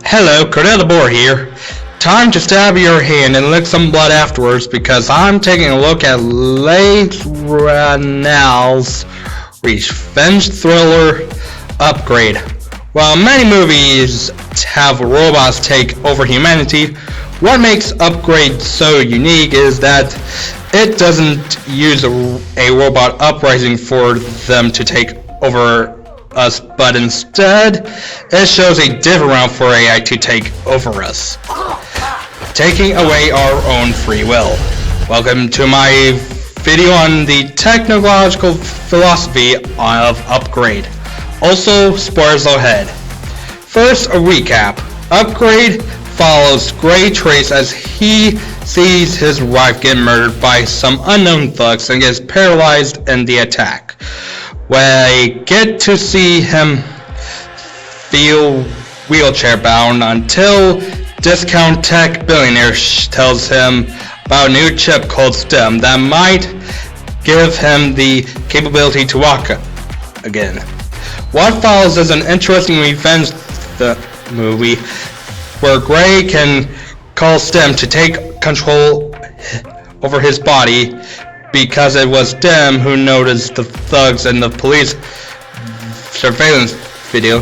Hello, Cornell the Boar here. Time to stab your hand and lick some blood afterwards because I'm taking a look at Leigh Whannell's revenge thriller Upgrade. While many movies have robots take over humanity, what makes Upgrade so unique is that it doesn't use a robot uprising for them to take over us, but instead it shows a different route for AI to take over us, taking away our own free will. Welcome to my video on the technological philosophy of Upgrade. Also, spoilers ahead. First, a recap. Upgrade follows Gray Trace as he sees his wife get murdered by some unknown thugs and gets paralyzed in the attack. We get to see him feel wheelchair bound until discount tech billionaire tells him about a new chip called STEM that might give him the capability to walk again. What follows is an interesting revenge movie where Gray can call STEM to take control over his body because it was STEM who noticed the thugs in the police surveillance video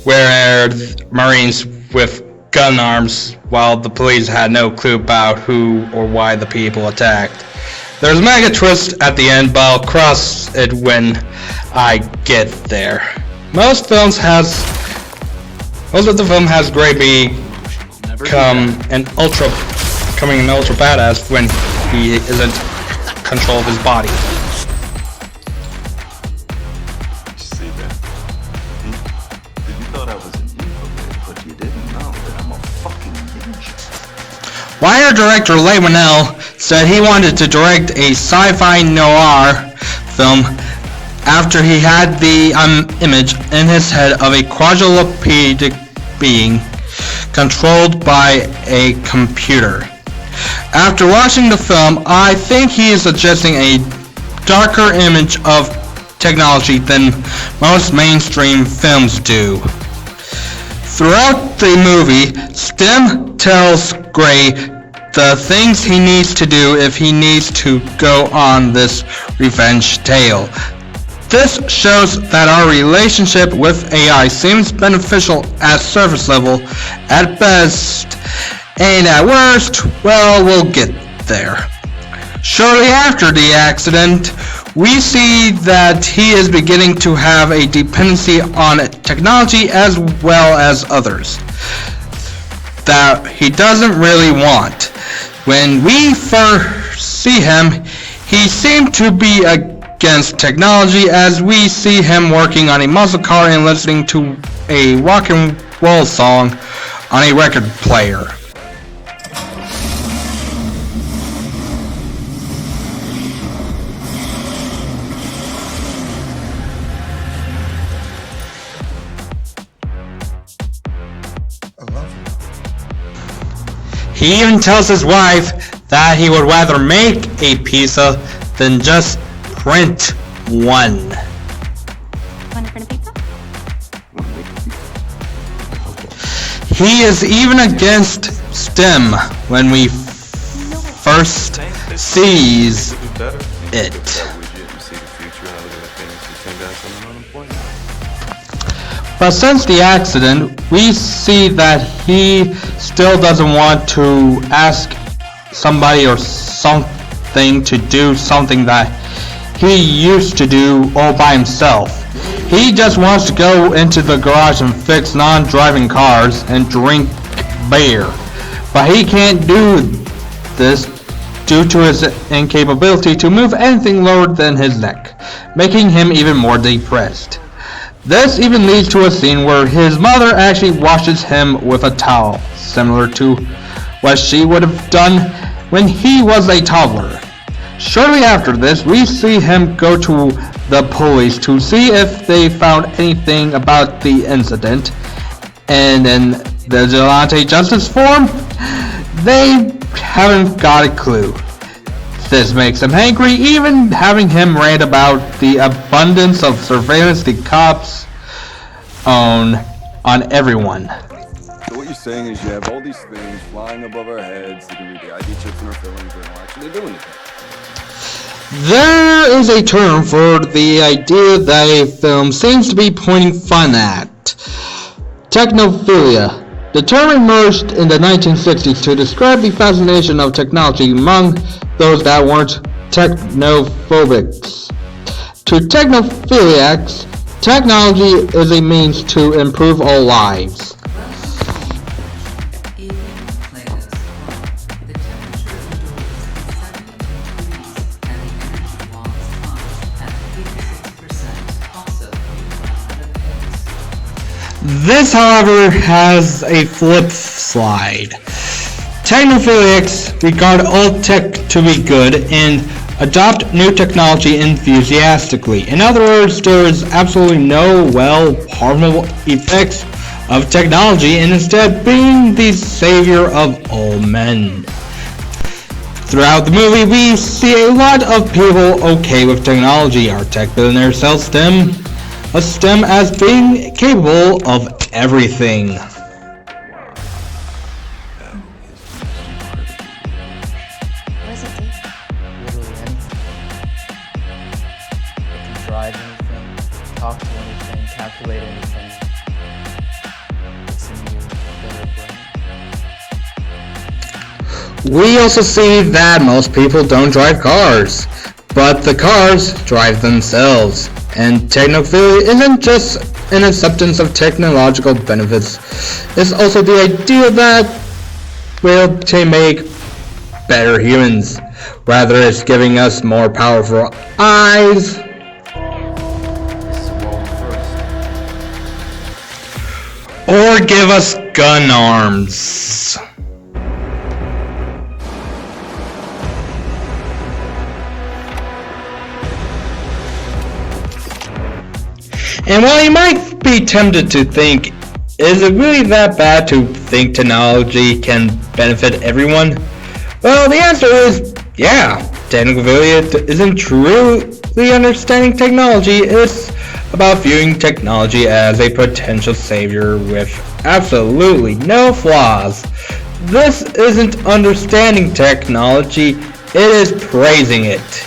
where Marines with gun arms while the police had no clue about who or why the people attacked. There's a mega twist at the end, but I'll cross it when I get there. Most of the film has Gray becoming an ultra badass when he isn't in control of his body. See that? You thought I was an evil, but you didn't know that I'm a fucking ninja. Wire director Leigh Whannell said he wanted to direct a sci-fi noir film after he had the image in his head of a quadrupedic being controlled by a computer. After watching the film, I think he is suggesting a darker image of technology than most mainstream films do. Throughout the movie, STEM tells Gray the things he needs to do if he needs to go on this revenge tale. This shows that our relationship with AI seems beneficial at surface level at best, and at worst, well, we'll get there. Shortly after the accident, we see that he is beginning to have a dependency on technology as well as others that he doesn't really want. When we first see him, he seemed to be against technology as we see him working on a muscle car and listening to a rock and roll song on a record player. He even tells his wife that he would rather make a pizza than just print one. Want to print a pizza? He is even against STEM when we first sees it. But since the accident, we see that he still doesn't want to ask somebody or something to do something that he used to do all by himself. He just wants to go into the garage and fix non-driving cars and drink beer. But he can't do this due to his incapability to move anything lower than his neck, making him even more depressed. This even leads to a scene where his mother actually washes him with a towel, similar to what she would have done when he was a toddler. Shortly after this, we see him go to the police to see if they found anything about the incident, and in the Vigilante Justice form, they haven't got a clue. This makes him angry, even having him rant about the abundance of surveillance the cops own on everyone. The way what you're saying is you have all these things flying above our heads. They can read the ID chips in our fillings. They don't actually do anything. There is a term for the idea that a film seems to be pointing fun at. Technophilia. The term emerged in the 1960s to describe the fascination of technology among those that weren't technophobics. To technophiliacs, technology is a means to improve our lives. This, however, has a flip side. Technophiliacs regard all tech to be good and adopt new technology enthusiastically. In other words, there is absolutely no, harmful effects of technology, and instead being the savior of all men. Throughout the movie, we see a lot of people okay with technology. Our tech billionaire sells STEM as being capable of everything. What does it take? Literally anything. It can drive anything, talk to anything, calculate anything. It's in you, better brain. We also see that most people don't drive cars, but the cars drive themselves. And technophilia isn't just an acceptance of technological benefits, it's also the idea that we'll make better humans. Rather, it's giving us more powerful eyes, This is world first. or give us gun arms. And while you might be tempted to think, is it really that bad to think technology can benefit everyone? Well, the answer is, yeah. Technophilia isn't truly understanding technology, it's about viewing technology as a potential savior with absolutely no flaws. This isn't understanding technology, it is praising it.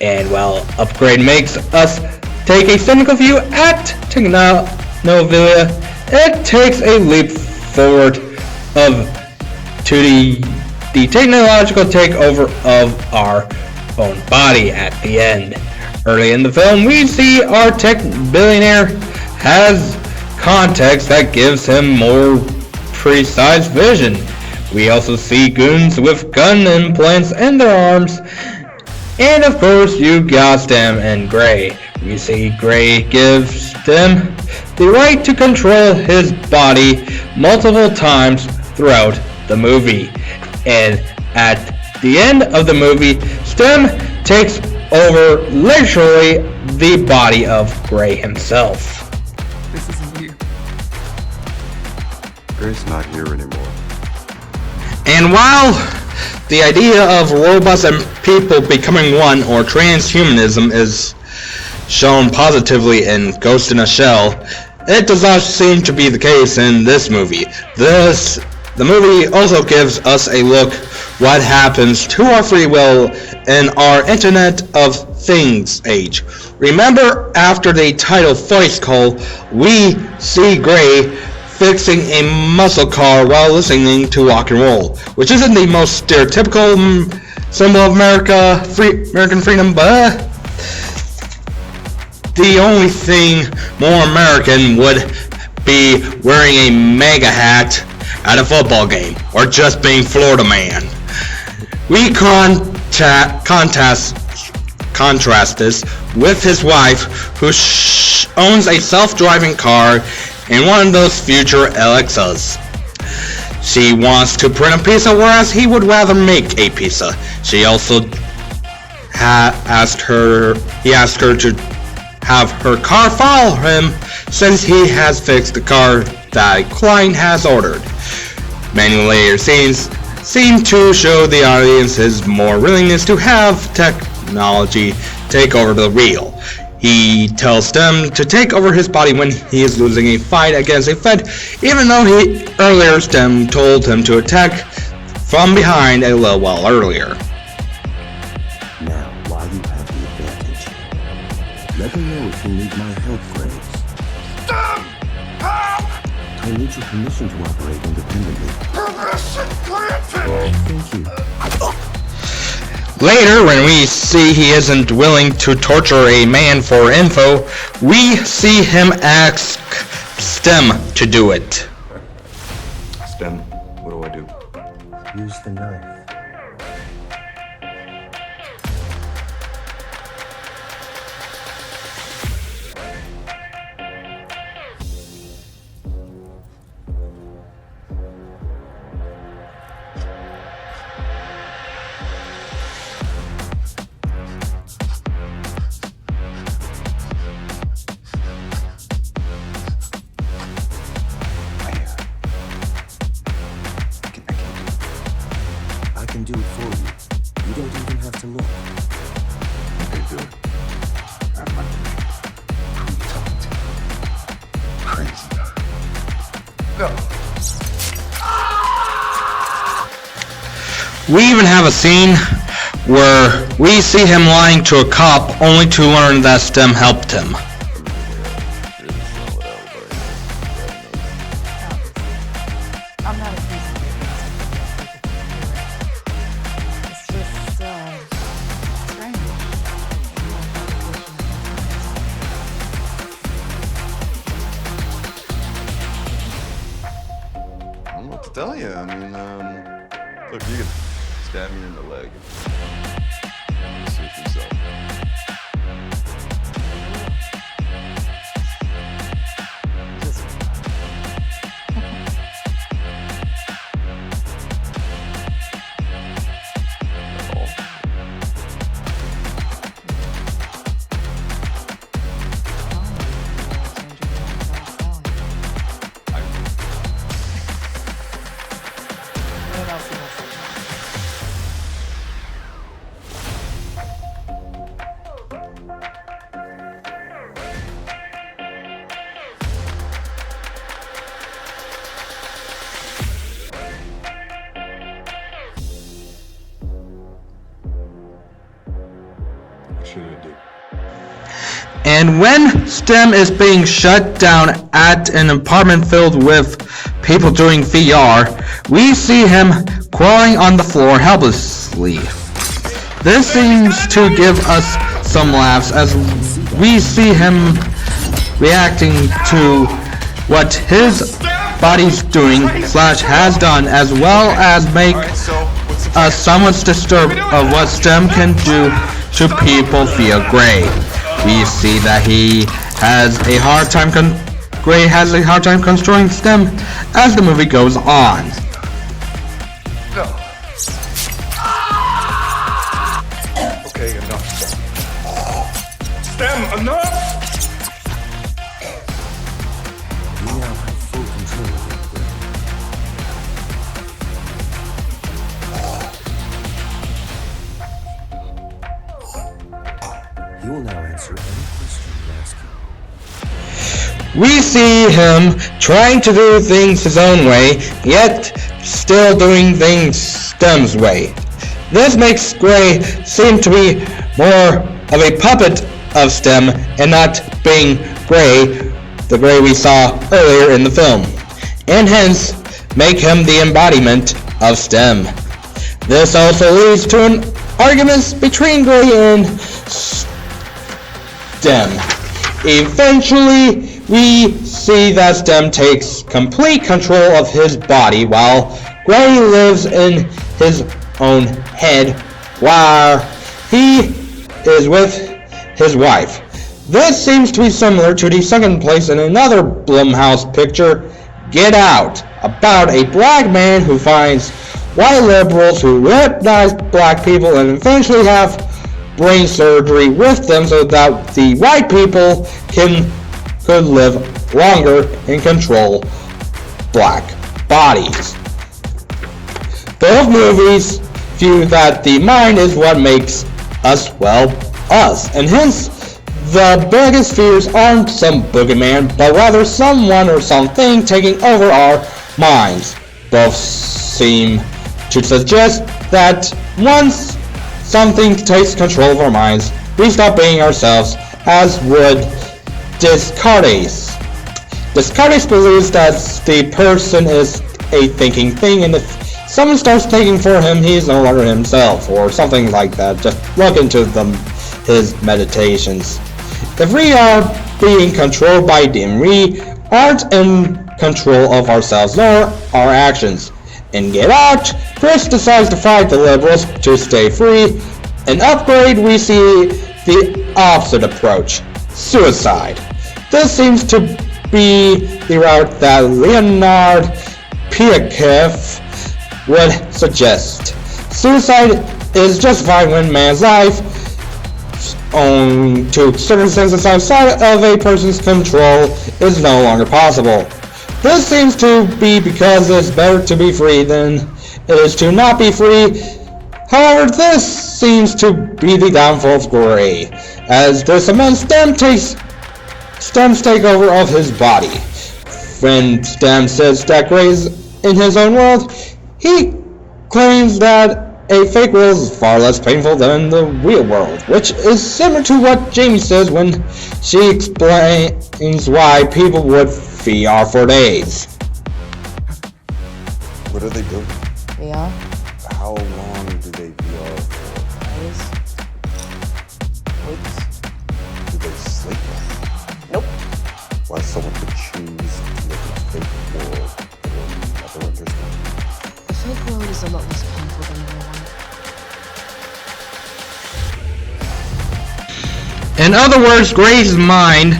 And while upgrade makes us take a cynical view at technophilia, it takes a leap forward to the technological takeover of our own body at the end. Early in the film, we see our tech billionaire has context that gives him more precise vision. We also see goons with gun implants in their arms, and of course you got Stem and Gray. We see Gray gives Stem the right to control his body multiple times throughout the movie. And at the end of the movie, Stem takes over literally the body of Gray himself. This isn't you. Gray's not here anymore. And while the idea of robots and people becoming one, or transhumanism, is shown positively in Ghost in a Shell, it does not seem to be the case in this movie. The movie also gives us a look what happens to our free will in our Internet of Things age. Remember, after the title voice call, we see Gray fixing a muscle car while listening to rock and roll, which isn't the most stereotypical symbol of American freedom, but the only thing more American would be wearing a MAGA hat at a football game, or just being Florida man. We contrast this with his wife, who owns a self-driving car and one of those future Alexas. She wants to print a pizza, whereas he would rather make a pizza. She also asked her to have her car follow him, since he has fixed the car that a client has ordered. Many later scenes seem to show the audience's more willingness to have technology take over the wheel. He tells Stem to take over his body when he is losing a fight against a Fed, even though earlier Stem told him to attack from behind a little while earlier. Now, while you have the advantage, let me know if you need my help, Graves. Stop! Help! I need your permission to operate independently. Permission granted! Thank you. Later, when we see he isn't willing to torture a man for info, we see him ask Stem to do it. Stem, what do I do? Use the knife. I can do it for you. You don't even have to look. Okay, good. I'm not who you talking to? Crazy. No. We even have a scene where we see him lying to a cop only to learn that Stem helped him. I'm not accusing you. It's just, strange. I don't know what to tell you. I mean, look, you could stab me in the leg. Suit yourself. What should I do? And when Stem is being shut down at an apartment filled with people doing VR, we see him crawling on the floor helplessly. This seems to give us some laughs as we see him reacting to what his body's doing / has done, as well as make us somewhat disturbed of what Stem can do to people via Gray. We see that he has a hard time Gray has a hard time controlling Stem as the movie goes on. No. Okay, enough. Stem, enough! You now have full control of your brain. You will now answer any question you ask him. We see him trying to do things his own way, yet still doing things Stem's way. This makes Gray seem to be more of a puppet of Stem and not being Gray, the Gray we saw earlier in the film, and hence make him the embodiment of Stem. This also leads to an argument between Gray and Stem. Eventually, we see that Stem takes complete control of his body while Gray lives in his own head while he is with his wife. This seems to be similar to the second place in another Blumhouse picture, Get Out, about a black man who finds white liberals who hypnotize black people and eventually have brain surgery with them so that the white people could live longer and control black bodies. Both movies view that the mind is what makes us, well, us, and hence The biggest fears aren't some boogeyman, but rather someone or something taking over our minds. Both seem to suggest that once something takes control of our minds, we stop being ourselves, as would Descartes. Descartes believes that the person is a thinking thing, and if someone starts thinking for him, he is no longer himself, or something like that. Just look into his meditations. If we are being controlled by them, we aren't in control of ourselves nor our actions. In Get Out, Chris decides to fight the liberals to stay free. In Upgrade, we see the opposite approach: suicide. This seems to be the route that Leonard Piakev would suggest. Suicide is justified when man's life, owing to circumstances outside of a person's control, is no longer possible. This seems to be because it's better to be free than it is to not be free. However, this seems to be the downfall of Gray, as this immense Stem's takeover of his body. When Stem says that Gray is in his own world, he claims that a fake world is far less painful than the real world, which is similar to what Jamie says when she explains why people would VR for days. What are they doing? Yeah. How long do they VR for? Days. Weeks. Do they sleep? Nope. Why someone would choose to live in a fake world I will never understand. The fake world is a lot less painful than the real one. In other words, Gray's mind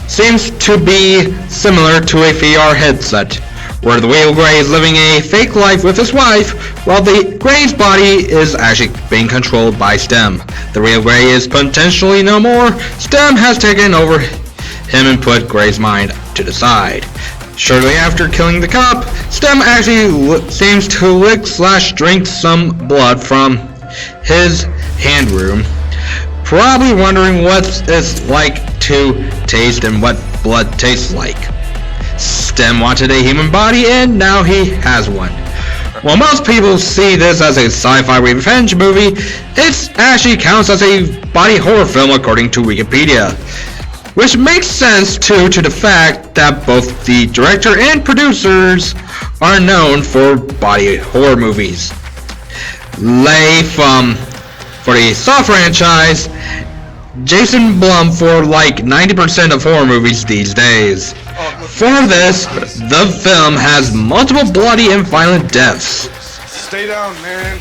seems to be similar to a VR headset, where the real Gray is living a fake life with his wife, while the Gray's body is actually being controlled by Stem. The real Gray is potentially no more. Stem has taken over him and put Gray's mind to the side. Shortly after killing the cop, Stem actually seems to lick/drink some blood from his hand room, probably wondering what it's like to taste and what blood tastes like. Stem wanted a human body, and now he has one. While most people see this as a sci-fi revenge movie, it actually counts as a body horror film according to Wikipedia. Which makes sense too to the fact that both the director and producers are known for body horror movies. Leigh for the Saw franchise, Jason Blum for like 90% of horror movies these days. For this, the film has multiple bloody and violent deaths. Stay down, man.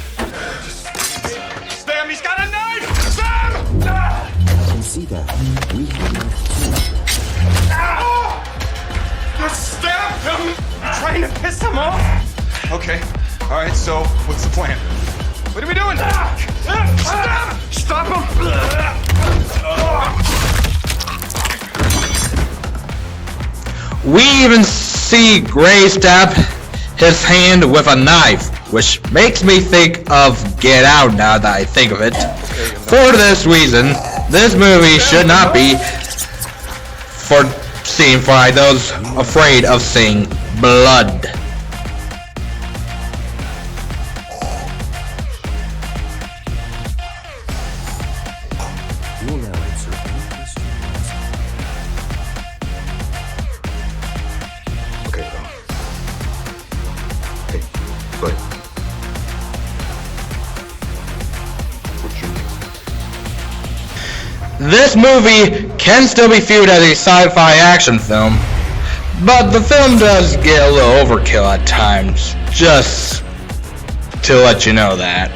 Stem, he's got a knife! Stem! I can see that. We have enough Just stab him! Trying to piss him off? Okay. All right. So, what's the plan? What are we doing? Stem! Stop him! We even see Gray stab his hand with a knife, which makes me think of Get Out now that I think of it. For this reason, this movie should not be seen by those afraid of seeing blood. You will now answer any question you ask. Okay, hey, go ahead. What's your name? This movie can still be viewed as a sci-fi action film, but the film does get a little overkill at times, just to let you know that.